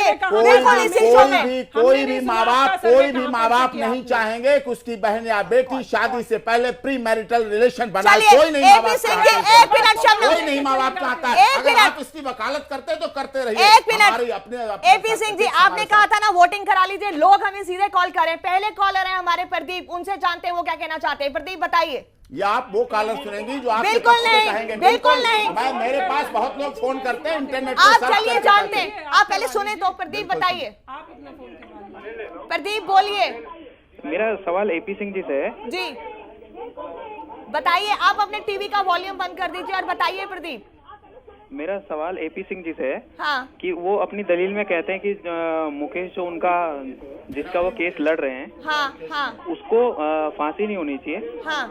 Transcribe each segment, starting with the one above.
चाहिए। बिल्कुल इसी शो में कोई भी माँ बाप नहीं चाहेंगे कि उसकी बहन या बेटी शादी से पहले प्री मैरिटल रिलेशन बनाए। कोई नहीं माँ बाप चाहता है। अगर आप इसकी वकालत करते तो करते रहिए। एक मिनट एपी सिंह जी, आपने कहा था ना वोटिंग करा लीजिए। लोग हमें सीधे कॉल करें। पहले कॉलर है हमारे प्रदीप, उनसे जानते हैं वो क्या कहना चाहते हैं। प्रदीप बताइए। या आप वो कॉलर सुनेंगी जो आप बिल्कुल नहीं, बिल्कुल नहीं। मेरे पास बहुत लोग फोन करते हैं इंटरनेट आप चलिए जानते हैं, आप पहले सुने तो। प्रदीप बताइए, प्रदीप बोलिए। मेरा सवाल एपी सिंह जी से है। जी बताइए। आप अपने टीवी का वॉल्यूम बंद कर दीजिए और बताइए प्रदीप। मेरा सवाल एपी सिंह जी से है। हाँ। कि वो अपनी दलील में कहते हैं कि मुकेश जो उनका जिसका वो केस लड़ रहे हैं, हाँ, उसको फांसी नहीं होनी चाहिए। हाँ।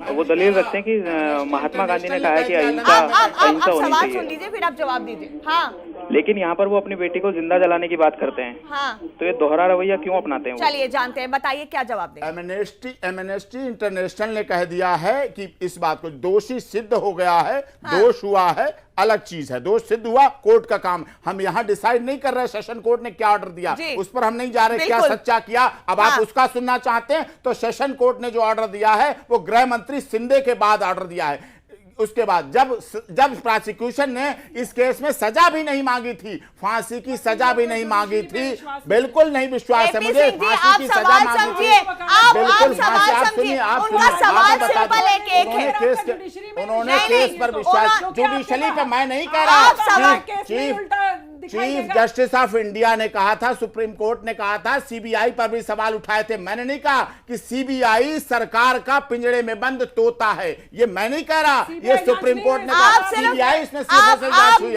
वो दलील रखते हैं कि महात्मा गांधी ने कहा है कि अहिंसा होनी सवाल सुन लीजिए फिर आप जवाब दीजिए। हाँ। लेकिन यहाँ पर वो अपनी बेटी को जिंदा जलाने की बात करते हैं। हाँ। तो ये दोहरा रवैया क्यों अपनाते हैं? चलिए जानते हैं, बताइए क्या जवाब दें। एमनेस्टी इंटरनेशनल ने कह दिया है कि इस बात को दोषी सिद्ध हो गया है। हाँ। दोष हुआ है, अलग चीज है। दोष सिद्ध हुआ, कोर्ट का काम। हम यहाँ डिसाइड नहीं कर रहे सेशन कोर्ट ने क्या ऑर्डर दिया, उस पर हम नहीं जा रहे क्या सच्चा किया। अब आप उसका सुनना चाहते हैं तो सेशन कोर्ट ने जो ऑर्डर दिया है वो गृह मंत्री शिंदे के बाद ऑर्डर दिया है। उसके बाद जब प्रोसिक्यूशन ने इस केस में सजा भी नहीं मांगी थी, फांसी की सजा भी नहीं मांगी थी। बिल्कुल नहीं विश्वास है मुझे फांसी की सजा मांगी थी। बिल्कुल फांसी। आप सुनिए, आप उन्होंने केस पर विश्वास, जुडिशली पे मैं नहीं कह रहा। चीफ जस्टिस ऑफ इंडिया ने कहा था, सुप्रीम कोर्ट ने कहा था, सीबीआई पर भी सवाल उठाए थे। मैंने नहीं कहा कि सीबीआई सरकार का पिंजड़े में बंद तोता है, ये मैं नहीं कह रहा, ये सुप्रीम कोर्ट ने कहा। सीबीआई इसमें सिर्फ जांच हुई है,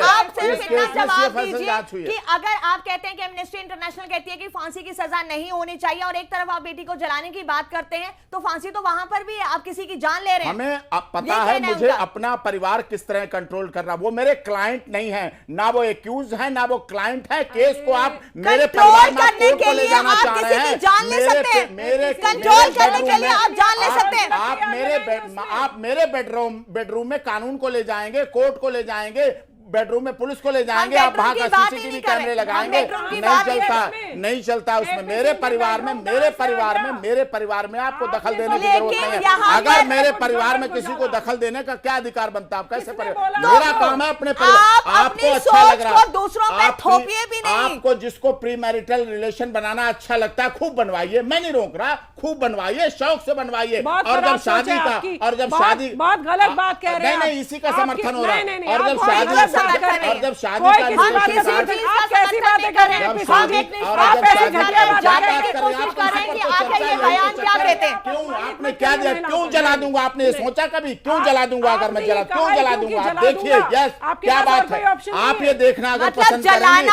इस केस में सिर्फ जांच हुई है। कि अगर आप कहते हैं कि एमनेस्टी इंटरनेशनल कहती है कि फांसी की सजा नहीं होनी चाहिए और एक तरफ आप बेटी को जलाने की बात करते हैं, तो फांसी तो वहां पर भी है, आप किसी की जान ले रहे हैं। हमें पता है मुझे अपना परिवार किस तरह कंट्रोल करना। वो मेरे क्लाइंट नहीं है, ना वो एक्यूज है ना वो क्लाइंट है। केस को आप मेरे परिवार में कोर्ट को ले जाना चाह रहे हैं। मेरे कंट्रोल करने के लिए आप जान ले सकते हैं। आप मेरे बेडरूम में कानून को ले जाएंगे, कोर्ट को ले जाएंगे, बेडरूम में पुलिस को ले जाएंगे, आप वहां का सीसीटीवी कैमरे लगाएंगे। नहीं चलता उसमें। मेरे परिवार में आपको दखल देने की जरूरत नहीं है। अगर मेरे परिवार में किसी को दखल देने का क्या अधिकार बनता है? आप कैसे मेरा काम है अपने परिवार। आपको अच्छा लग रहा है, आपको जिसको प्री मैरिटल रिलेशन बनाना अच्छा लगता है खूब बनवाइए, मैं नहीं रोक रहा, खूब बनवाइए, शौक से बनवाइए। और जब शादी बहुत गलत बात कह रहे हैं, नहीं इसी का समर्थन हो रहा है। और जब शादी और जब शादी आपने क्या दिया? क्यों जला दूंगा? आपने ये सोचा कभी क्यों जला दूंगा? अगर मैं क्यों जला दूंगा? आप देखिए, यस क्या बात है, आप ये देखना अगर पसंद करेंगे,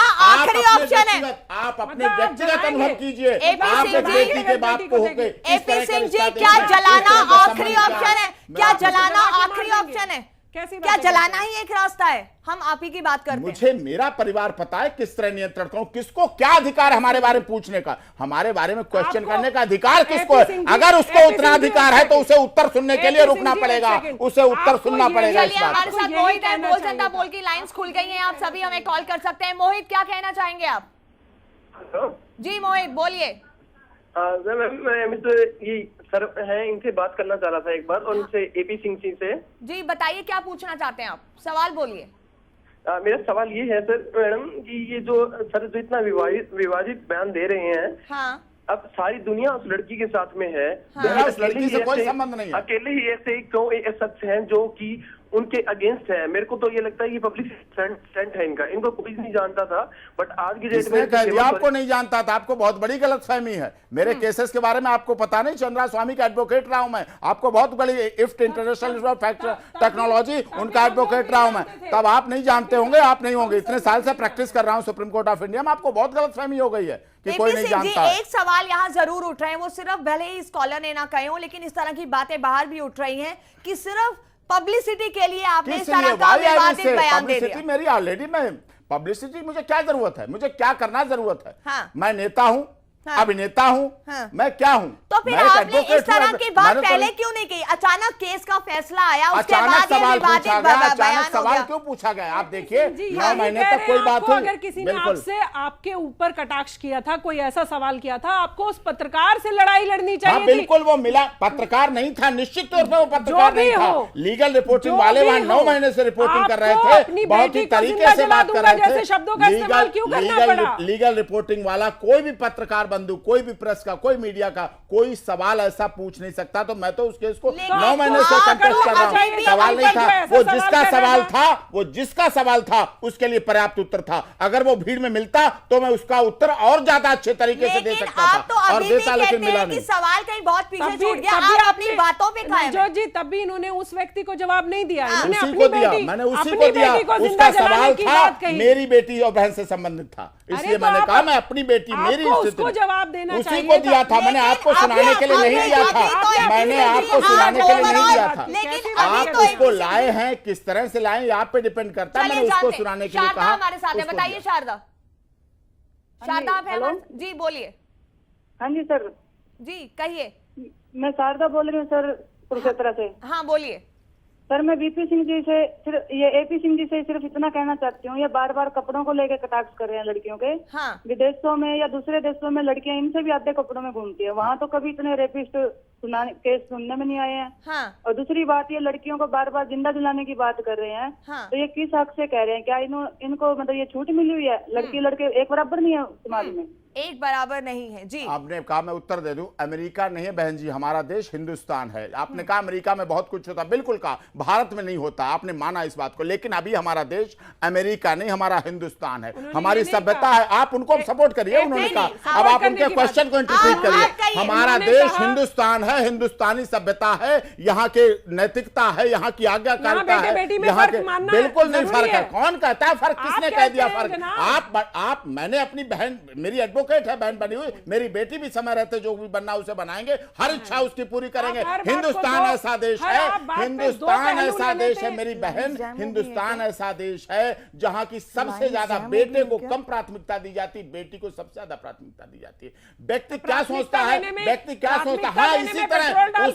आप अपने व्यक्तिगत अनुभव कीजिए। आप एक बेटी के बाप को होके एपी सिंह जी, क्या जलाना आखिरी ऑप्शन है? क्या जलाना आखिरी ऑप्शन है? क्या जलाना ही एक रास्ता है? हम आप ही की बात करते हैं। मुझे मेरा परिवार पता है किस तरह नियंत्रण करूं, किसको क्या अधिकार है हमारे बारे में पूछने का, हमारे बारे में क्वेश्चन करने का अधिकार किसको है। अगर उसको उतना अधिकार है तो उसे उत्तर सुनने के लिए रुकना पड़ेगा, उसे उत्तर सुनना पड़ेगा। हमारे साथ मोहित है, बोल जनता बोल की लाइंस खुल गई हैं, आप सभी हमें कॉल कर सकते हैं। मोहित क्या कहना चाहेंगे आप? जी मोहित बोलिए। ये सर है, इनसे बात करना चाह रहा था एक बार, और इनसे एपी सिंह जी से। जी बताइए क्या पूछना चाहते हैं आप, सवाल बोलिए। मेरा सवाल ये है सर मैडम कि ये जो सर जो इतना विवादित बयान दे रहे हैं, हाँ। अब सारी दुनिया उस लड़की के साथ में है। हाँ। उस लड़की से कोई संबंध नहीं है। अकेले ही ऐसे क्यों शख्स हैं जो कि उनके अगेंस्ट है? मेरे को तो ये लगता है कि पब्लिक स्टंट है इनका, इनको कोई नहीं जानता था, बट आज की डेट में आपको नहीं जानता था, आपको बहुत बड़ी गलतफहमी है। मेरे केसेस के बारे में आपको पता नहीं, चंद्रा स्वामी का एडवोकेट रहा हूं मैं, आपको बहुत बड़ी इफ्ट इंटरनेशनल टेक्नोलॉजी उनका एडवोकेट रहा हूं मैं, तब आप नहीं जानते होंगे, आप नहीं होंगे। इतने साल से प्रैक्टिस कर रहा हूं सुप्रीम कोर्ट ऑफ इंडिया में, आपको बहुत गलतफहमी हो गई है कि कोई नहीं जानता है। एक सवाल यहाँ जरूर उठ रहे हैं, वो सिर्फ भले ही स्कॉलर ने ना कहे हो, लेकिन इस तरह की बातें बाहर भी उठ रही हैं कि सिर्फ पब्लिसिटी के लिए आपने इस तरह का विवादित बयान दे दिया। मेरी ऑलरेडी, मैं पब्लिसिटी मुझे क्या जरूरत है, मुझे क्या करना जरूरत है? हाँ। मैं नेता हूं, हाँ। अभिनेता हूँ, हाँ। मैं क्या हूँ? तो फिर मैं एक आपने advocate इस तरह हूँ। की बात मैंने तो पहले क्यों नहीं की? अचानक केस का फैसला आया, उसके अचानक बाद ये सवाल विवादित पूछा गया, बयान अचानक हो सवाल गया। क्यों पूछा गया? आप देखिए जी, 9 महीने तक कोई बात आपको हुई। अगर किसी ने बिल्कुल। आपसे आपके ऊपर कटाक्ष किया था, कोई ऐसा सवाल किया था, आपको उस पत्रकार से लड़ाई लड़नी चाहिए हाँ, थी। बिल्कुल वो मिला, पत्रकार नहीं था, निश्चित तौर पर वो पत्रकार जो भी नहीं था। हो, लीगल रिपोर्टिंग जो वाले भी वहां हो, 9 महीने से रिपोर्टिंग कर रहे आपको थे, अपनी बहुत बेटी ही को तरीके जिंदा से जला बात कर दूंगा रहे थे। जैसे शब्दों का इस्तेमाल क्यों करना पड़ा? लीगल रिपोर्टिंग वाला कोई भी पत्रकार बंधु, कोई भी प्रेस का, कोई मीडिया का कोई सवाल ऐसा पूछ नहीं सकता। तो मैं तो उस केस को 9 महीने से कंटेस्ट कर रहा हूँ। सवाल नहीं था, वो जिसका सवाल था, वो जिसका सवाल था उसके लिए पर्याप्त उत्तर था। अगर वो भीड़ में मिलता तो मैं उसका उत्तर और ज्यादा अच्छे तरीके से दे सकता आप तो था, और अभी भी देता, लेकिन कहते मिला हैं कि नहीं। सवाल कहीं बहुत पीछे तभी- छूट गया, तभी आप आपने- अपनी बातों पे कायम जो हैं। जी तभी इन्होंने उस व्यक्ति को जवाब नहीं दिया, इन्होंने उसी अपनी को दिया, बेटी, मैंने उसी अपनी को दिया। बेटी को उसका जिंदा जलाने सवाल की था बात कही। मेरी बेटी और बहन से संबंधित था, इसलिए तो मैंने आप- कहा मैं अपनी बेटी, मेरी आपको स्थिति उसको जवाब देना उसी चाहिए को दिया था। था। मैंने आपको लेकिन सुनाने के लिए नहीं दिया था, मैंने आपको सुनाने के लिए नहीं दिया था। लेकिन आप अभी उसको लाए हैं, किस तरह से लाए आप पे डिपेंड करता है। मैंने उसको सुनाने के लिए शारदा कहा। हमारे साथ है, उसको बताइए दिया। शारदा। शारदा आप हैं हेलो? हमारे? जी बोलिए। हाँ जी सर, जी कहिए। मैं शारदा बोल रही हूँ सर, कुरुक्षेत्र से। हाँ बोलिए। सर मैं बीपी सिंह जी से सिर्फ ये एपी सिंह जी से सिर्फ इतना कहना चाहती हूँ, ये बार बार कपड़ों को लेकर कटाक्ष कर रहे हैं लड़कियों के। हाँ। विदेशों में या दूसरे देशों में लड़कियां इनसे भी आधे कपड़ों में घूमती है, वहाँ तो कभी इतने रेपिस्ट केस सुनने में नहीं आए हैं। हाँ। और दूसरी बात, ये लड़कियों को बार बार जिंदा जलाने की बात कर रहे हैं। हाँ। तो ये किस हक से कह रहे हैं? क्या इनको मतलब ये छूट मिली हुई है? लड़की लड़के एक बराबर नहीं है समाज में? एक बराबर नहीं है जी। आपने कहा, मैं उत्तर दे दूं, अमेरिका नहीं है बहन जी, हमारा देश हिंदुस्तान है। आपने कहा अमेरिका में बहुत कुछ होता, बिल्कुल कहा, भारत में नहीं होता, आपने माना इस बात को। लेकिन अभी हमारा देश अमेरिका नहीं, हमारा हिंदुस्तान है, हमारी सभ्यता है। आप उनको सपोर्ट करिए, उन्होंने कहा। अब आप उनके क्वेश्चन को इंटरप्रेट करिए। हमारा देश हिंदुस्तान है, हिंदुस्तानी सभ्यता है, यहाँ के नैतिकता है, यहाँ की आज्ञाकारिता है, यहाँ के बिल्कुल नहीं फर्क है। कौन कहता है फर्क? किसने कह दिया फर्क? आप मैंने अपनी बहन, मेरी एडवोकेट है, बहन बनी हुई, मेरी बेटी भी समय रहते जो भी बनना उसे बनाएंगे, हर इच्छा उसकी पूरी करेंगे। हिंदुस्तान ऐसा देश है, हिंदुस्तान ऐसा देश है मेरी बहन, हिंदुस्तान ऐसा देश है जहां की सबसे ज्यादा बेटे को कम प्राथमिकता दी जाती, बेटी को सबसे ज्यादा प्राथमिकता दी जाती है। व्यक्ति क्या सोचता है, व्यक्ति क्या सोचता है, हाँ इसी तरह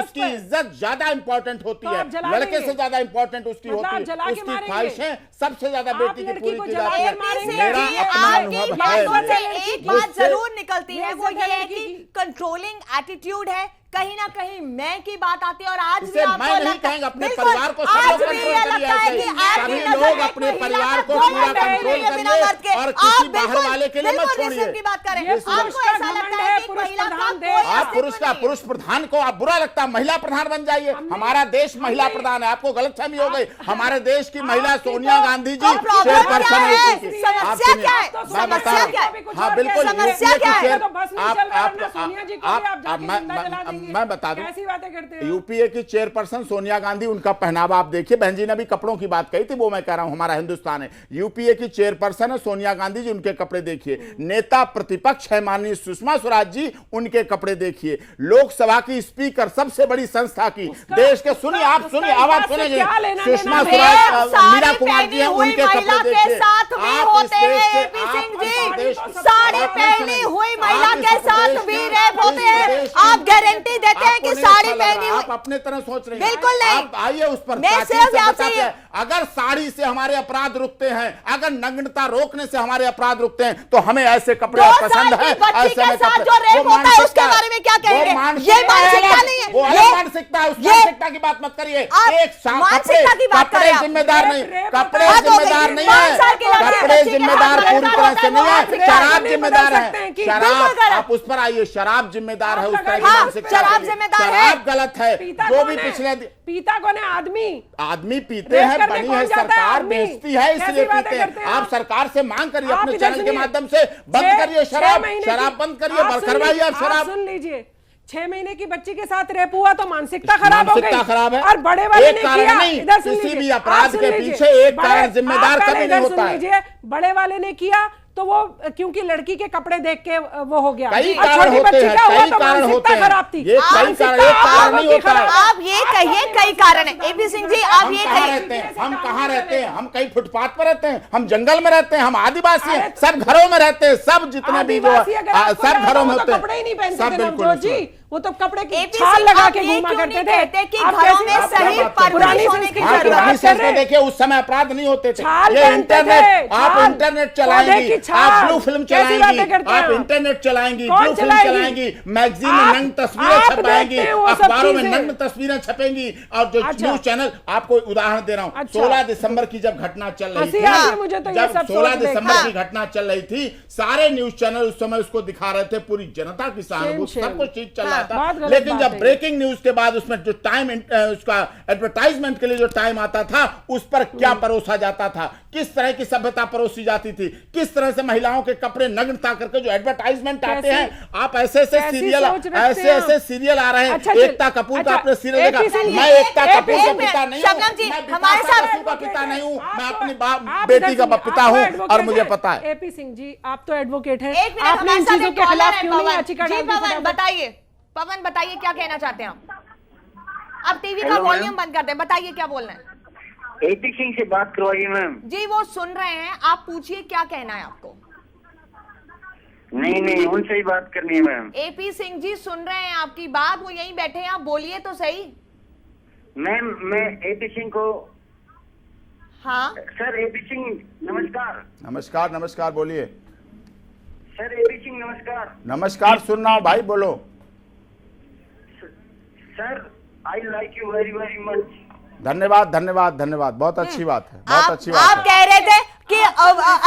उसकी इज्जत ज्यादा इंपॉर्टेंट होती है, लड़के से ज्यादा इंपॉर्टेंट उसकी होती है, उसकी ख्वाहिशें सबसे ज्यादा बेटी की पूरी की जाती है। मेरा अपना अनुभव है। एक बात जरूर निकलती है, वो ये है कि कंट्रोलिंग एटीट्यूड है, कहीं ना कहीं मैं की बात आती है। और आज भी आपको मैं नहीं कहेंगे, अपने परिवार को सब लोग कंट्रोल करिए, सभी लोग अपने परिवार को पूरा कंट्रोल करिए और किसी बाहर वाले के लिए मत छोड़िए। की बात करें, आपको ऐसा लगता है कि महिला का आप पुरुष प्रधान को आप बुरा लगता है, महिला प्रधान बन जाइए। हमारा देश महिला प्रधान है, आपको गलतफहमी हो गई। हमारे देश की महिला सोनिया गांधी जी चेयरपर्सन है। समस्या क्या है? समस्या क्या है? हाँ बिल्कुल, समस्या क्या है? मैं बता दूं, कैसी बातें करते हैं? यूपीए की चेयरपर्सन सोनिया गांधी, उनका पहनावा आप देखिए। बहन जी ने भी कपड़ों की बात कही थी, वो मैं कह रहा हूं हमारा हिंदुस्तान है। यूपीए की चेयरपर्सन है सोनिया गांधी जी, उनके कपड़े देखिए। नेता प्रतिपक्ष है माननीय सुषमा स्वराज जी, उनके कपड़े देखिए। लोकसभा की स्पीकर, सबसे बड़ी संस्था की, देश के, सुनिए आप सुनिए, आवाज सुनिए, सुषमा स्वराज, मीरा कुमार जी हैं, उनके कपड़े देखिए। साड़ी पहनी हुई महिला के साथ भी रेप होते हैं, आप गारंटी देते हैं कि साड़ी पहनी हुई? आप अपने तरह सोच रहे हैं, बिल्कुल नहीं। आप आइए उस पर। मैं सिर्फ आपसे अगर साड़ी से हमारे अपराध रुकते हैं, अगर नग्नता रोकने से हमारे अपराध रुकते हैं, तो हमें ऐसे कपड़े पसंद है। ऐसे में साथ जो रेप होता है उसके बारे में क्या कहेंगे? ये मानसिकता नहीं है, वो अलग मानसिकता है, उस मानसिकता की बात मत करिए। मानसिकता की बात कपड़े जिम्मेदार नहीं, कपड़े जिम्मेदार नहीं है, कपड़े जिम्मेदार पूरी तरह से नहीं है। शराब जिम्मेदार है, शराब, आप उस पर आइए। शराब जिम्मेदार है, उस तरह की मानसिकता। शराब जिम्मेदार है, शराब गलत है। जो भी पिछले पीता कौन है? आदमी पीते हैं, बनी है सरकार, बेचती है, इसलिए पीते हैं। आप सरकार से मांग करिए, अपने चैनल के माध्यम से बंद करिए शराब बंद करिए, करवाइए आप शराब। सुन लीजिए, 6 महीने की बच्ची के साथ रेप हुआ तो मानसिकता खराब हो गई। मानसिकता खराब है, और बड़े वाले ने किया, इधर किसी भी अपराध के पीछे एक कारण जिम्मेदार कभी नहीं होता है। बड़े वाले ने किया तो वो क्योंकि लड़की के कपड़े देख के वो हो गया। कई और कारण छोटी होते बच्ची हैं, का हुआ कई तो कारण मानसिकता होते हैं। खराब थी। ये कई कारण, ये कारण नहीं होता है। आप ये कहिए कई कारण है। एपी सिंह जी आप हम ये कहाँ कहिए, रहते हैं, हम कहाँ रहते हैं, हम कहीं फुटपाथ पर रहते हैं, हम जंगल में रहते हैं, हम आदिवासी हैं, सब घरों में रहते हैं, सब जितने भी जो सब घरों में होते हैं, कपड़े ही नहीं पहनते सब थे बिल्कुल नवजोत जी, वो तो कपड़े की एपी छाल सिंह, लगा आप के ये घूमा क्यों करते नहीं थे। कहते कि आप घरों कैसे- में आप क्या सही बात कर रहे परवरिश हैं? होने की हाँ, जरूरत पुरानी है। सेंस में देखिए उस समय अपराध नहीं होते थे। छाल ये पहनते इंटरनेट, थे, आप छाल, इंटरनेट पौधे चलाएंगी, की छाल। आप ब्लू फिल्म कैसी चलाएंगी, बातें करते हैं आप आप? इंटरनेट चलाएंगी, कौन ब्लू फिल्म चलाएगी? चलाएंगी, मैगजीन में आप- नग्न तस्वीरें आप छपाएंगी, देखते हैं वो सब अखबारों में चीजें। नग्न तस्वीरें छपेंगी। और जो अच्छा। न्यूज चैनल, आपको उदाहरण दे रहा हूँ, अच्छा। 16 दिसंबर की जब घटना चल रही हंसी थी, आती है मुझे तो ये जब सब 16 सोच देख। दिसंबर हाँ। की घटना चल रही थी, सारे न्यूज चैनल उस समय उसको दिखा रहे थे, पूरी जनता की सहानुभूति, शेम। सब कुछ ठीक चल हाँ, रहा बहुत था। गलत लेकिन बात जब है। ब्रेकिंग न्यूज के बाद उसमें जो टाइम उसका एडवर्टाइजमेंट के लिए जो टाइम आता था, उस पर क्या परोसा जाता था, किस तरह की सभ्यता परोसी जाती थी, किस तरह से महिलाओं के कपड़े नग्नता करके जो एडवर्टाइजमेंट आते कैसी- हैं, आप ऐसे ऐसे कैसी सीरियल, सोच रखते ऐसे हैं ऐसे आप? सीरियल आ रहे हैं। अच्छा, एकता कपूर का आपने सीरियल एपी देखा? सिंह जी, मैं एकता एक कपूर का मिनट, पिता नहीं शबनम जी, हूँ, मैं हमारे बिपाशा साथ- बसु का पिता नहीं हूँ, मैं अपनी आप बेटी का इधर पिता सुनिए, हूँ आप और एडवोकेट मुझे हैं। पता है। एपी सिंह जी, आप तो एडवोकेट हैं, एक मिनट, आपने हमारे इन साथ चीजों एक के कॉलर खिलाफ है क्यों नहीं पवन याचिका जी। डाल दी पवन फटाफट? बताइए, पवन बताइए क्या कहना चाहते हैं आप? अब टीवी का हेलो, वॉल्यूम मैम। बंद कर दें, बताइए क्या बोलना है। एपी सिंह से बात करवाइए मैम। जी वो सुन रहे हैं, आप पूछिए क्या कहना है आपको। नहीं उनसे ही बात करनी है मैम। एपी सिंह जी सुन रहे हैं आपकी बात, वो यहीं बैठे हैं, आप बोलिए तो सही। मैम मैं एपी सिंह को, हाँ सर एपी सिंह नमस्कार। नमस्कार, नमस्कार, बोलिए। सर एपी सिंह नमस्कार। नमस्कार, सुन रहा हूँ भाई, बोलो। Sir I like you very very much. धन्यवाद, धन्यवाद, धन्यवाद, बहुत अच्छी बात है, बहुत अच्छी बात आप है। कह रहे थे कि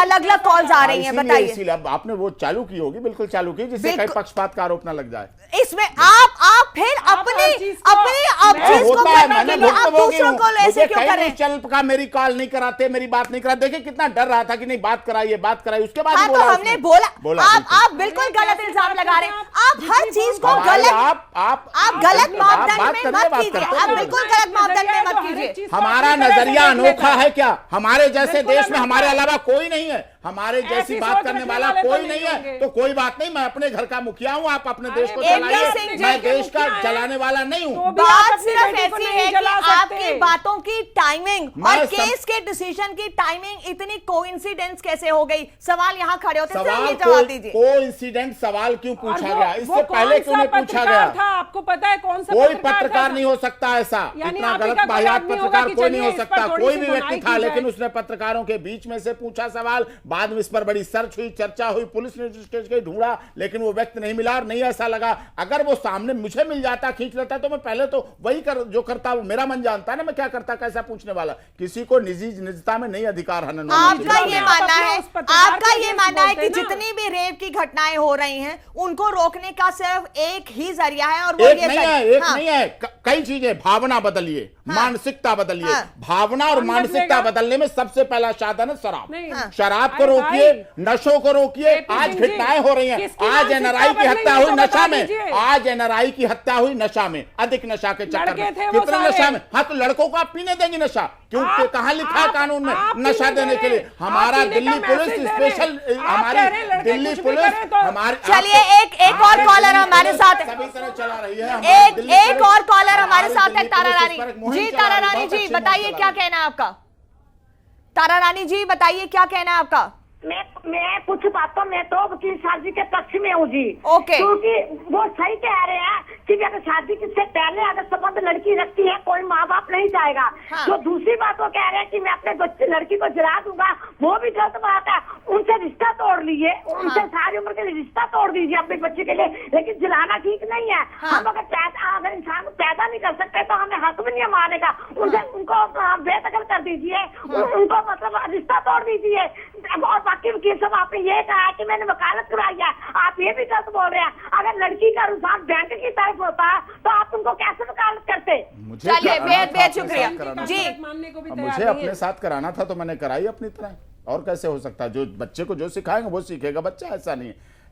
अलग अलग कॉल्स आ रही हैं, बताइए। इसीलिए अब आपने वो चालू की होगी, बिल्कुल चालू की, जिससे कई बिल्कुल। पक्षपात का आरोप न लग जाए। इसमें आप फिर अपनी हर चीज को- अब मैं- चीज को होता है, करने मैंने के लिए आप भुक्तभोगी दूसरों हूँ। को ऐसे मुझे क्यों कई कर रहे न्यूज हैं? चैनल का मेरी कॉल नहीं कराते, मेरी बात नहीं कराते। देखिए कितना डर रहा था कि नहीं बात कराइए, बात कराइए, उसके बाद हाँ तो बोला हमने उसने। बोला बिल्कुल। आप बिल्कुल गलत इल्जाम लगा रहे हैं। आप हर चीज को भाई, गलत आप गलत बात मापदंड करने में बात मत कीजिए। करते आप हैं। बिल्कुल गलत मापदंड में मत कीजिए। हमारा नजरिया अनोखा है क्या? हमारे जैसे बिल्कुल देश में अनोखा हमारे है। अलावा कोई नहीं है, हमारे जैसी ऐसी बात सोच करने रखने वाला वाले तो कोई नहीं नहीं है। होंगे। तो कोई बात नहीं, मैं अपने घर का मुखिया हूँ, आप अपने देश को अरे, एपी चलाइए, सिंह जी मैं के देश का मुखिया हैं। चलाने वाला नहीं हूँ। तो भी आप बात अपनी सिर्फ बेटी को ऐसी नहीं है कि जला सकते। आपकी बातों की टाइमिंग मैं और सब- केस के डिसीजन की टाइमिंग इतनी कोइंसिडेंस कैसे हो गई? सवाल यहाँ खड़े होते हैं, सिर्फ सवाल ये जवाब दीजिए। को इंसिडेंट सवाल क्यों और पूछा वो- गया? वो इससे कौन पहले सा क्यों नहीं पूछा पत्रकार गया? था? आपको पता है कौन सा कोई था पत्रकार ऐसा? नहीं हो सकता ऐसा, यानी इतना आप ही गलत का कोई बाहियात आदमी होगा पत्रकार कि कोई नहीं हो चलिए इस पर सकता। थोड़ी कोई सी भी सुनाई व्यक्ति की था, जाए। लेकिन उसने पत्रकारों के बीच में से पूछा सवाल। बाद में इस पर बड़ी सर्च हुई, चर्चा हुई, पुलिस ने स्टेज के ढूंढा, लेकिन वो व्यक्ति नहीं मिला और नहीं ऐसा लगा। अगर वो सामने मुझे मिल जाता, खींच लेता, तो मैं पहले तो वही जो करता, मेरा मन जानता है ना मैं क्या करता, कैसा पूछने वाला। किसी को निजता में नहीं अधिकार हनन होना आपका चाहिए। ये आप मानना अपने है, उस पत्रकार आपका को ये ये मानना है बोलते कि हैं ना। जितनी भी रेप की घटनाएं हो रही हैं उनको रोकने का सिर्फ एक ही जरिया है और वो एक ये नहीं है, एक नहीं है, कई चीजें। भावना बदलिए, मानसिकता बदलिए। हाँ। भावना और कौन मानसिकता बदलेगा? बदलने में सबसे पहला साधन है शराब। नहीं। हाँ। शराब को अरे रोकिए, भाई, नशों को रोकिए। एपी आज सिंह जी, घटनाएं हो रही हैं। किसकी आज मानसिकता एनआरआई की बदलेगी हत्या तो हुई बता नशा में। दीजिए। आज एनआरआई की हत्या हुई नशा में, अधिक नशा के चक्कर लड़के में। थे वो कितने सारे। नशा में? हाँ, तो लड़कों को आप पीने देंगे नशा? क्योंकि कहाँ लिखा है कानून में आप नशा पीने देने दे के लिए? रहे हैं। हमारा आप पीने दिल्ली का पुलिस मैसेज दे रहे हैं। स्पेशल, आप कह रहे हैं हमारी लड़के दिल्ली कुछ भी पुलिस करें तो- हमारी, चलिए एक और कॉलर हमारे साथ, सभी तरह चला रही है। हमारी दिल्ली एक पुलिस- और कॉलर हमारे हमारी साथ है, दिल्ली तारा पुलिस रानी इस पर एक मुहिम जी। चला तारा रही है, रानी बहुत जी अच्छी बताइए मुहिम क्या चला रही है। कहना है आपका? तारा रानी जी बताइए क्या कहना है आपका? मैं कुछ बातों में तो वकील शादी के पक्ष में हूँ जी। ओके। क्योंकि वो सही कह रहे हैं कि अगर शादी से पहले अगर संबंध लड़की रखती है कोई माँ बाप नहीं चाहेगा। हाँ। जो दूसरी बात वो कह रहे हैं कि मैं अपने बच्चे लड़की को जला दूंगा, वो भी गलत बात है। उनसे रिश्ता तोड़ लीजिए, उनसे सारी उम्र के लिए रिश्ता तोड़ दीजिए अपने बच्चे के लिए, लेकिन जलाना ठीक नहीं है। हाँ। हम अगर इंसान को पैदा नहीं कर सकते तो हमें हक भी नहीं मारने का। उनको बेदखल कर दीजिए, उनको मतलब रिश्ता तोड़ दीजिए। और बाकी वकील साहब आपने ये कहा कि मैंने वकालत कराई है, आप ये भी गलत बोल रहे हैं। अगर लड़की का रुझान बैंक की तरफ होता तो आप उनको कैसे वकालत करते? मुझे चलिए, कराना बेहद था, बेहद अपने शुक्रिया। साथ कराना जी। था। मानने को भी अब तैयार मुझे नहीं अपने है। साथ कराना था तो मैंने कराई अपनी तरह। और कैसे हो सकता है? जो बच्चे को जो सिखाएंगे वो सीखेगा बच्चा, ऐसा नहीं है।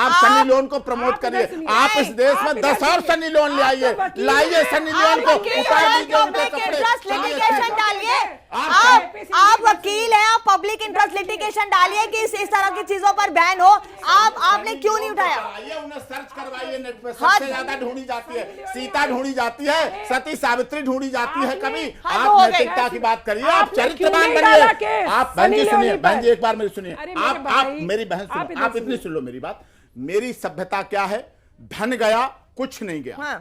आप सनी लियोन को प्रमोट आप करिए। इधर सुनिए। आप इस देश आप में इधर 10 और सुनिए। सनी लियोन ले आइए, आप तो वकील लाइए हैं। सनी लियोन को, वकील उतार हैं, दीजिए उनके public कपड़े। interest चलिए, litigation चलिए। डालिए। आप आप वकील हैं, आप पब्लिक इंटरेस्ट लिटिगेशन डालिए कि इस तरह की चीजों पर बैन हो। आपने क्यों नहीं उठाया? उन्हें सर्च करवाइए नेट पे, सबसे ज्यादा ढूंढी जाती है सीता, ढूंढी जाती है सती सावित्री, ढूंढी जाती है। कभी आप नैतिकता की बात करिए, आप चरित्रवान बनिए। आप बहन जी सुनिए, बहन जी एक बार मेरी सुनिए, आप मेरी बहन सुनिए, आप इतनी सुन लो मेरी बात। मेरी सभ्यता क्या है? धन गया कुछ नहीं गया,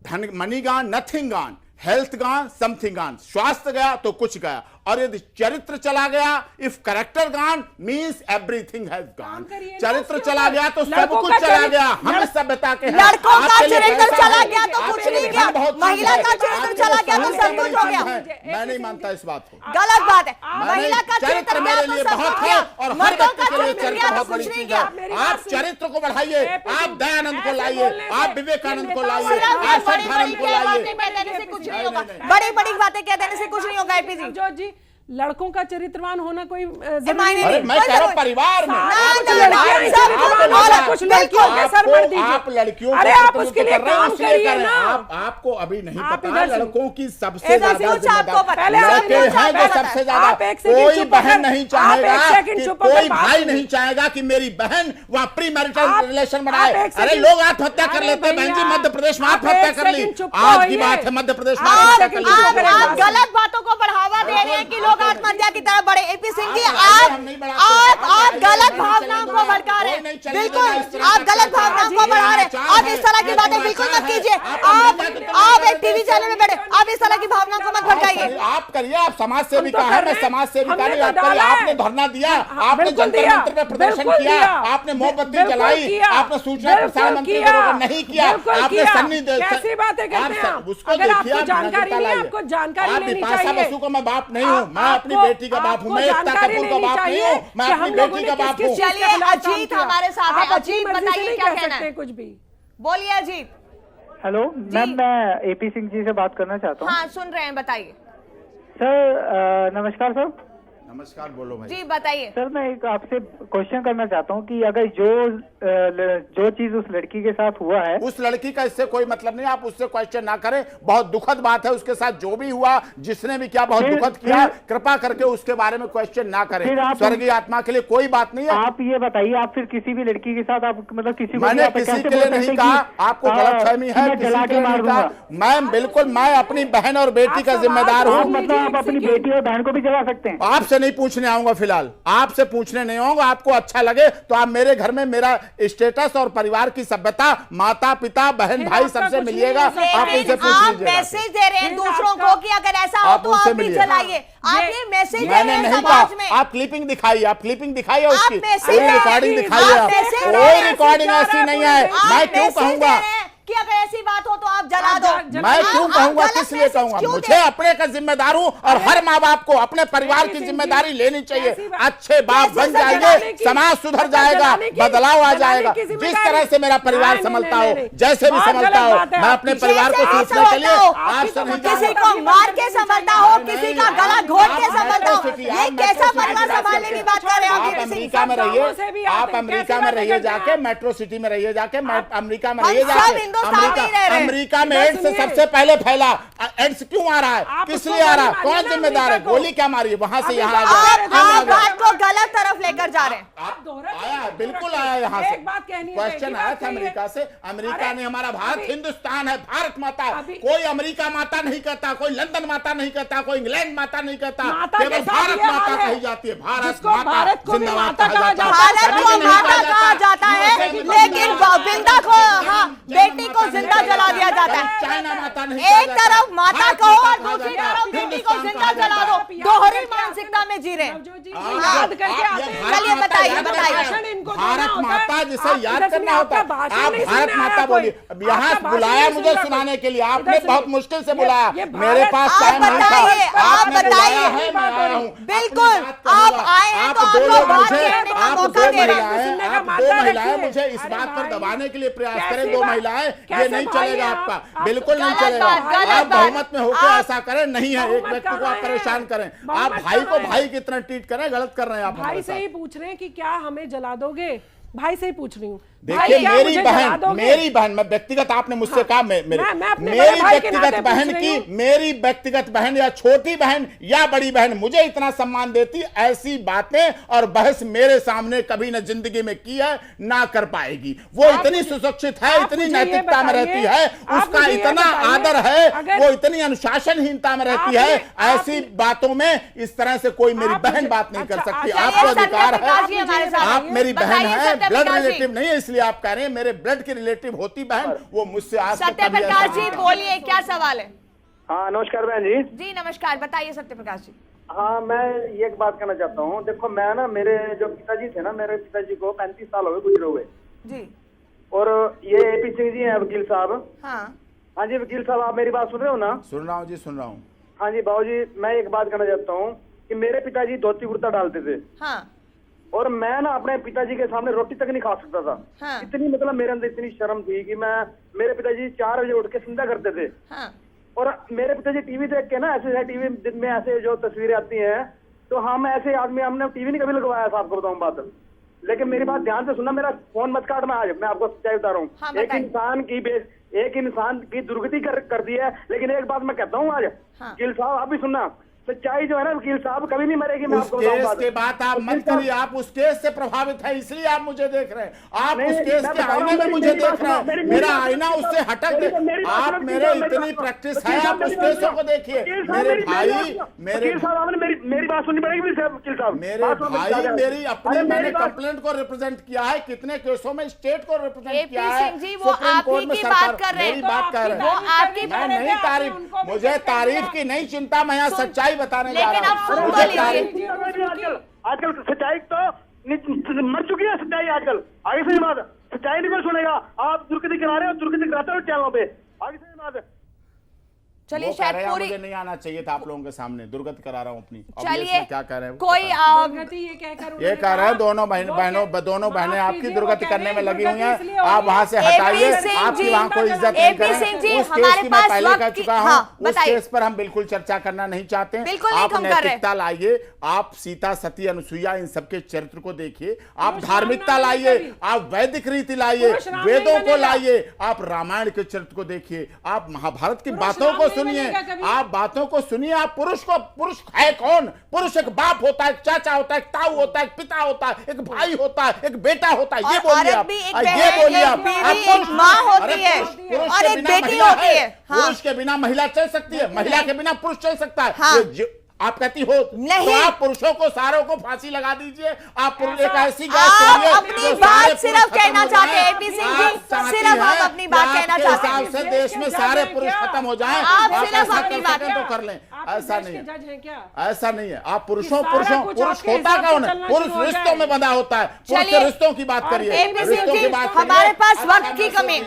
धन money gone nothing gone, health gone something gone, स्वास्थ्य गया तो कुछ गया, और यदि चरित्र चला गया, if character gone means everything has gone. चरित्र चला गया तो सब कुछ चला गया। हम सभ्यता के लड़कों का चरित्र चला गया तो कुछ नहीं गया, महिला का चरित्र चला गया तो सब कुछ हो गया। मैं नहीं मानता इस बात को, गलत बात है। महिला का चरित्र मेरे लिए बहुत है और हर व्यक्ति के लिए चरित्र बहुत बड़ी चीज है। आप चरित्र को बढ़ाइए, आप दयानंद को लाइए, आप विवेकानंद को लाइए, आप सद्भावना को लाइए। बड़ी बड़ी बातें कह देने से कुछ नहीं होगा। एपी जी, लड़कों का चरित्रवान होना कोई अरे मैं कह रहा हूं परिवार में कुछ लड़कियों के सर मत दीजिए। आप लड़कियों अरे आप उसके लिए काम करिए ना। आपको अभी नहीं पता लड़कों की सबसे ज्यादा लड़के हैं जो सबसे ज्यादा। कोई बहन नहीं चाहेगा, कोई भाई नहीं चाहेगा कि मेरी बहन वहां प्री मैरिटल रिलेशन बनाए। अरे लोग आत्महत्या कर लेते हैं बहन जी, मध्य प्रदेश में आत्महत्या कर ली। आज की बात है, मध्य प्रदेश में आत्महत्या कर ली। आप गलत बातों को बढ़ावा दे रहे हैं कि लोग आत्महत्या की तरफ बढ़े। एपी सिंह जी, आप गलत भावनाओं को भड़का रहे हैं। बिल्कुल आप गलत भावनाओं को बढ़ा रहे हैं। आप इस तरह की बातें बिल्कुल मत कीजिए। आप एक टीवी चैनल में बैठे, आप इस तरह की भावनाओं को मत भड़काइए। आप करिए, आप समाज सेविका है, मैं समाज सेविका नहीं। आप करिए, आपने धरना दिया, आपने जंतर मंतर पे प्रदर्शन किया, आपने मोमबत्ती जलाई, आपने सूचना प्रसारण मंत्री को नहीं किया, आपने सन्नी कैसी बातें करते हैं आप? उसको देखिए, जानकारी नहीं, आपको जानकारी लेनी चाहिए। बसु का मैं बाप नहीं हूँ, मैं अपनी बेटी का बाप हूँ, मैं एकता कपूर का बाप नहीं हूँ, मैं अपनी बेटी का बाप हूँ। चलिए अजीत हमारे साथ है। अजीत बताइए क्या कहना है? कुछ भी बोलिए अजीत। हेलो मैम, मैं एपी सिंह जी से बात करना चाहता हूँ। हाँ सुन रहे हैं, बताइए सर। नमस्कार सर। नमस्कार, बोलो भाई जी, बताइए सर। मैं एक आपसे क्वेश्चन करना चाहता हूँ कि अगर जो चीज उस लड़की के साथ हुआ है, उस लड़की का इससे कोई मतलब नहीं, आप उससे क्वेश्चन ना करें। बहुत दुखद बात है, उसके साथ जो भी हुआ, जिसने भी किया बहुत दुखद किया, कृपा करके उसके बारे में क्वेश्चन ना करें। स्वर्गीय आत्मा के लिए कोई बात नहीं है। आप ये बताइए, आप फिर किसी भी लड़की के साथ आप मतलब किसी को मैंने किसी के लिए नहीं कहा, आपको गलतफहमी है, किसी के लिए नहीं कहा। मैं बिल्कुल, मैं अपनी बहन और बेटी का जिम्मेदार हूँ। मतलब आप अपनी बेटी और बहन को भी जला सकते हैं। आपसे नहीं पूछने आऊंगा, फिलहाल आपसे पूछने नहीं आऊंगा। आपको अच्छा लगे तो आप मेरे घर में मेरा स्टेटस और परिवार की सभ्यता, माता पिता बहन भाई सबसे मिलिएगा। आप उनसे पूछ लीजिएगा। मैसेज दे रहे हैं दूसरों को कि अगर ऐसा हो तो आप भी जलाइए। आप ये मैसेज दे रहे हैं समाज में। आप क्लिपिंग दिखाइए, आप क्लिपिंग दिखाइए उसकी, मैसेज रिकॉर्डिंग दिखाइए। कोई रिकॉर्डिंग ऐसी नहीं है। मैं क्यों कहूंगा कि अगर ऐसी बात हो तो आप जला दो? मैं क्यों कहूंगा, किस लिए कहूंगा? मुझे अपने का जिम्मेदार हूं और हर माँ बाप को अपने परिवार की जिम्मेदारी लेनी चाहिए। अच्छे बाप बन जाएंगे, समाज सुधर जाएगा, बदलाव आ जाएगा। जिस तरह से मेरा परिवार संभलता हो, जैसे भी संभलता हो, मैं अपने परिवार को सोचने के लिए आपसे नहीं, किसी को मार के संभलता हो, किसी का गला घोट के संभलता हो, ये कैसा परिवार संभालने की बात कर रहे हैं? आप अमेरिका में रहिए, आप अमेरिका में रहिए जाके, मेट्रो सिटी में रहिए जाके, अमेरिका में रहिए जाके। अमेरिका में एड्स सबसे पहले फैला। एड्स क्यों आ रहा है, किस लिए आ रहा है, कौन जिम्मेदार है? गोली क्या मारी वहां से यहाँ आ गया? आप बात को गलत तरफ लेकर जा रहे हैं। आया, बिल्कुल आया यहाँ से क्वेश्चन आया था अमेरिका से। अमेरिका ने हमारा भारत हिंदुस्तान है, भारत माता है। कोई अमेरिका माता नहीं कहता, कोई लंदन माता नहीं कहता, कोई इंग्लैंड माता नहीं कहता, केवल भारत माता कही जाती है। भारत माता जिंदाबाद कहा जाता है। भारत को माता कहा जाता है, लेकिन वृंदा को, हाँ, बेटी को जिंदा जला दिया जाता है। चाइना माता नहीं, एक तरफ माता कहो और दूसरी तरफ बेटी को जिंदा जला दो। दोहरी मानसिकता में जी रहे हैं। चलिए बताइए, बताइए। भारत माता जिसे याद करना होता है, आप भारत माता बोलिए। यहाँ बुलाया मुझे सुनाने के लिए, आपने बहुत मुश्किल से बुलाया, मेरे पास टाइम नहीं था। आप बताइए, बिल्कुल आप आए हैं तो आपको बात करने का मौका दे रहे हैं। आप दो महिलाएं मुझे इस बात पर दबाने के लिए प्रयास करें, दो महिलाएं, ये नहीं चलेगा आपका, बिल्कुल नहीं चलेगा। आप बहुमत में होकर ऐसा करें, नहीं है एक व्यक्ति को आप परेशान करें। आप भाई को भाई की तरह ट्रीट करें, गलत कर रहे हैं आप। भाई से ही पूछ रहे हैं कि क्या हमें जला दोगे? भाई से ही पूछ रही हूँ। देखिए क्या मेरी मुझे जला दोगे? मेरी बहन, मैं व्यक्तिगत, आपने मुझसे कहा मैं अपने बड़े मेरी भाई के व्यक्तिगत नाते बहन पूछ रही की, हूँ। मेरी व्यक्तिगत बहन या छोटी बहन या बड़ी बहन मुझे इतना सम्मान देती, ऐसी बातें और बहस मेरे सामने कभी न जिंदगी में की है ना कर पाएगी। वो इतनी सुशिक्षित है, इतनी नैतिकता में रहती है, उसका इतना आदर है, वो इतनी अनुशासनहीनता में रहती है, ऐसी बातों में इस तरह से कोई मेरी बहन बात नहीं कर सकती। आपको अधिकार है, आप मेरी बहन है, ब्लड रिलेटिव नहीं है इसलिए आप कह रहे हैं मेरे ब्लड की रिलेटिव होती बहन, वो मुझसे आज तक सत्य कभी ऐसा प्रकाश जी नहीं कहा। बोलिए, क्या सवाल है? हाँ नमस्कार बहन जी। जी नमस्कार, बताइए सत्य प्रकाश जी। हाँ मैं ये एक बात कहना चाहता हूँ। देखो मैं ना, मेरे जो पिताजी थे ना, मेरे पिताजी को 35 साल हो गए गुजरे हुए जी। और ये AP सिंह जी हैं वकील साहब। हाँ हाँ जी वकील साहब, आप मेरी बात सुन रहे हो ना? सुन रहा हूँ जी, सुन रहा हूँ। हाँ जी बाबू जी, मैं एक बात कहना चाहता हूँ कि मेरे पिताजी धोती कुर्ता डालते थे हाँ और मैं ना अपने पिताजी के सामने रोटी तक नहीं खा सकता था। हाँ। इतनी मतलब मेरे अंदर इतनी शर्म थी कि मैं, मेरे पिताजी 4 बजे उठ के सिंधा करते थे हाँ और मेरे पिताजी टीवी देख के ना, ऐसे टीवी दिन में ऐसे जो तस्वीरें आती हैं, तो हम ऐसे आदमी, हमने टीवी नहीं कभी लगवाया था, आपको बताऊं बात। लेकिन मेरी बात ध्यान से सुनना, मेरा फोन मत काटना, आज मैं आपको सच्चाई बता रहा हूँ। हाँ, एक इंसान की दुर्गति कर दी है। लेकिन एक बात मैं कहता हूँ आज, वकील साहब आप भी सुनना, सच्चाई जो है ना वकील साहब कभी नहीं मरेगी। मैं उस आपको केस बताऊं के बाद आप मत करिए, आप उस केस से प्रभावित है इसलिए आप मुझे देख रहे हैं, आप उस केस के आईने में मुझे देख रहे हैं, मेरा आईना उससे हटक, आप मेरे इतनी प्रैक्टिस है, आप उस केसों को देखिए। मेरे भाई, मेरे मेरी बात सुननी पड़ेगी वकील साहब। मेरे भाई, मेरी अपने, मैंने कंप्लेंट को रिप्रेजेंट किया है, कितने केसों में स्टेट को रिप्रेजेंट किया है। सिंह जी, वो आप ही की बात कर रहे हैं, मेरी बात कर रहे हैं, वो आपकी मैं नहीं तारीफ, मुझे तारीफ की नहीं चिंता, मैं यहाँ सच्चाई बताने जा रहा हूँ। मुझे तारीफ, आजकल सच्चाई तो मर चुकी है, सच्चाई आजकल आगे से बात, सच्चाई नहीं कोई सुनेगा। आप दुर्गति करा रहे हो, दुर्गति कराते हो चैनलों पे, आगे से बात। चलिए वो कह रहे शायद हैं पूरी, मुझे नहीं आना चाहिए था आप लोगों के सामने, दुर्गति करा रहा हूँ अपनी। चलिए क्या कह रहे हैं कोई ये कह रहे हैं दोनों बहनें आपकी दुर्गति करने में लगी हुई हैं, आप वहां से हटाइए, आपकी वहां कोई इज्जत नहीं करें। उस केस की मैं पहले कह चुका हूं, उस केस पर हम बिल्कुल चर्चा करना नहीं चाहते। आप नैतिकता लाइए, आप सीता सती अनुसुईया इन सबके चरित्र को देखिए, आप धार्मिकता लाइए, आप वैदिक रीति लाइए, वेदों को लाइए, आप रामायण के चरित्र को देखिए, आप महाभारत की बातों को सुनिए, आप बातों को सुनिए। आप पुरुष है कौन? पुरुष एक बाप होता है, एक चाचा होता है, एक ताऊ होता है, एक पिता होता है, एक भाई होता है, एक बेटा होता है। ये बोलिए आप, ये बोलिए आप, माँ होती है और एक बेटी होती है। पुरुष के बिना महिला चल सकती है, महिला के बिना पुरुष चल सकता है। आप कहती हो नहीं, तो आप पुरुषों को सारों को फांसी लगा दीजिए। आप एक ऐसी आप अपनी बात सिर्फ कहना चाहते हैं AP सिंह जी, सिर्फ आप अपनी बात कहना चाहते हैं। से देश में सारे पुरुष खत्म हो जाएं, आप सिर्फ ऐसा अपनी कर बात सकें तो कर लें। ऐसा नहीं है, ऐसा नहीं है। आप पुरुष कुछ होता कौन है? पुरुष रिश्तों में बंधा होता है। पुरुष के रिश्तों की बात करिए, AP सिंह रिश्तों जी, की बात करिए। हमारे पास वक्त की कमी,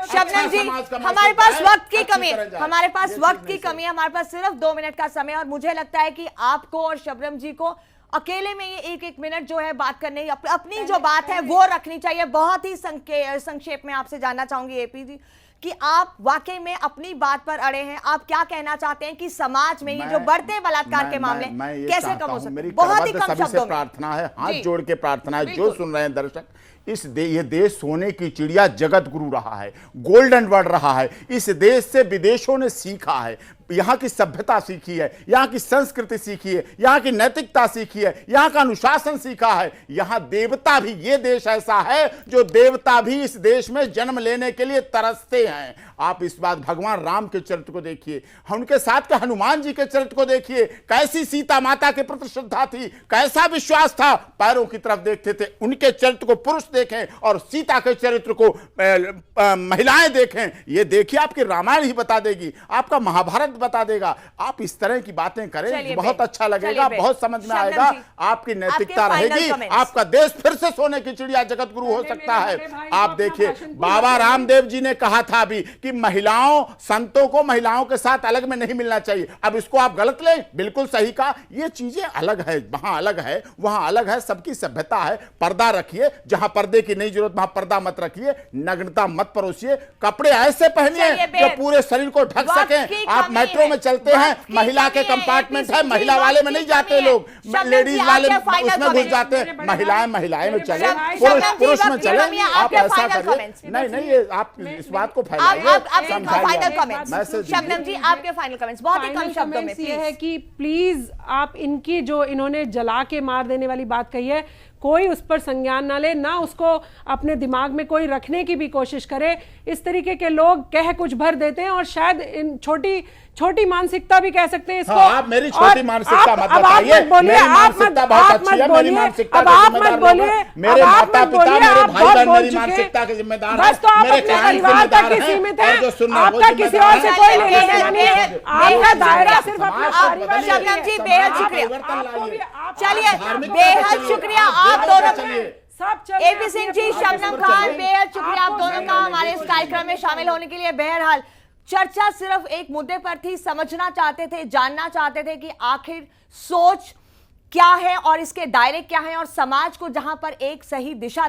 शबनम जी हमारे पास वक्त की कमी, हमारे पास वक्त की कमी है, हमारे पास सिर्फ 2 मिनट का समय, और मुझे लगता है कि आपको और शबनम जी को अकेले में ये 1-1 मिनट जो है बात करने, अपनी जो बात है वो रखनी चाहिए। बहुत ही संक्षेप में आपसे जानना चाहूंगी AP जी कि आप वाकई में अपनी बात पर अड़े हैं, आप क्या कहना चाहते हैं कि समाज में ये जो बढ़ते बलात्कार के मामले कैसे कम हो सकते हैं? बहुत ही कम शब्दों में प्रार्थना है, हाथ जोड़ के प्रार्थना है, जो सुन रहे हैं दर्शक, ये देश सोने की चिड़िया जगत गुरु रहा है, गोल्डन वर्ड रहा है। इस देश से विदेशों ने सीखा है, यहाँ की सभ्यता सीखी है, यहाँ की संस्कृति सीखी है, यहाँ की नैतिकता सीखी है, यहाँ का अनुशासन सीखा है। यहाँ देवता भी, ये देश ऐसा है जो देवता भी इस देश में जन्म लेने के लिए तरसते हैं। आप इस बात भगवान राम के चरित्र को देखिए, उनके साथ के हनुमान जी के चरित्र को देखिए, कैसी सीता माता के प्रति श्रद्धा थी, कैसा विश्वास था, पैरों की तरफ देखते थे। उनके चरित्र को पुरुष देखें और सीता के चरित्र को महिलाएं देखें, ये देखिए आपकी रामायण ही बता देगी, आपका महाभारत बता देगा। आप इस तरह की बातें करें, बहुत अच्छा लगेगा, बहुत समझ में आएगा, आपकी नैतिकता रहेगी, आपका देश फिर से सोने की चिड़िया जगत गुरु हो सकता है। आप देखिए बाबा रामदेव जी ने कहा था लिखा भी कि महिलाओं, संतों को महिलाओं के साथ अलग में नहीं मिलना चाहिए। अब इसको आप गलत लें, बिल्कुल सही कहा। ये चीजें अलग है, वहां अलग है, वहां अलग है, सबकी सभ्यता है। पर्दा रखिए, जहां पर्दे की नहीं जरूरत वहां पर्दा मत रखिए, नग्नता मत परोसिए, कपड़े ऐसे पहनिए जो पूरे शरीर को ढक सके। आप मेट्रो में चलते हैं, महिला के कंपार्टमेंट है, महिला वाले में नहीं जाते लोग, लेडीज वाले उसमें घुस जाते हैं। महिलाएं में चले, पुरुष में चले। आप ऐसा करिए, नहीं आप इस बात को फैलाइए। शबनम जी, आपके फाइनल कमेंट्स बहुत ही कम शब्दों में। ये है कि प्लीज आप इनकी जो इन्होंने जला के मार देने वाली बात कही है, कोई उस पर संज्ञान ना ले, ना उसको अपने दिमाग में कोई रखने की भी कोशिश करे। इस तरीके के लोग कह कुछ भर देते हैं और शायद इन छोटी मानसिकता भी कह सकते हैं इसको। आप मेरी छोटी मानसिकता मत बताइए, मेरी मानसिकता बहुत अच्छी है, मेरी मानसिकता का जिम्मेदार लोग हैं, मेरे माता पिता, मेरे भाई बहन मेरी मानसिकता के जिम्मेदार हैं, मेरे क्लाइंट जिम्मेदार हैं, और जो सुन रहे हैं वो जिम्मेदार हैं। आपका दायरा सिर्फ शबनम जी बेहद शुक्रिया, चलिए बेहद शुक्रिया आप दोनों, एपी सिंह जी, शबनम खान, बेहद शुक्रिया आप दोनों का हमारे इस कार्यक्रम में शामिल होने के लिए। बहरहाल चर्चा सिर्फ एक मुद्दे पर थी, समझना चाहते थे, जानना चाहते थे कि आखिर सोच क्या है और इसके दायरे क्या हैं, और समाज को जहां पर एक सही दिशा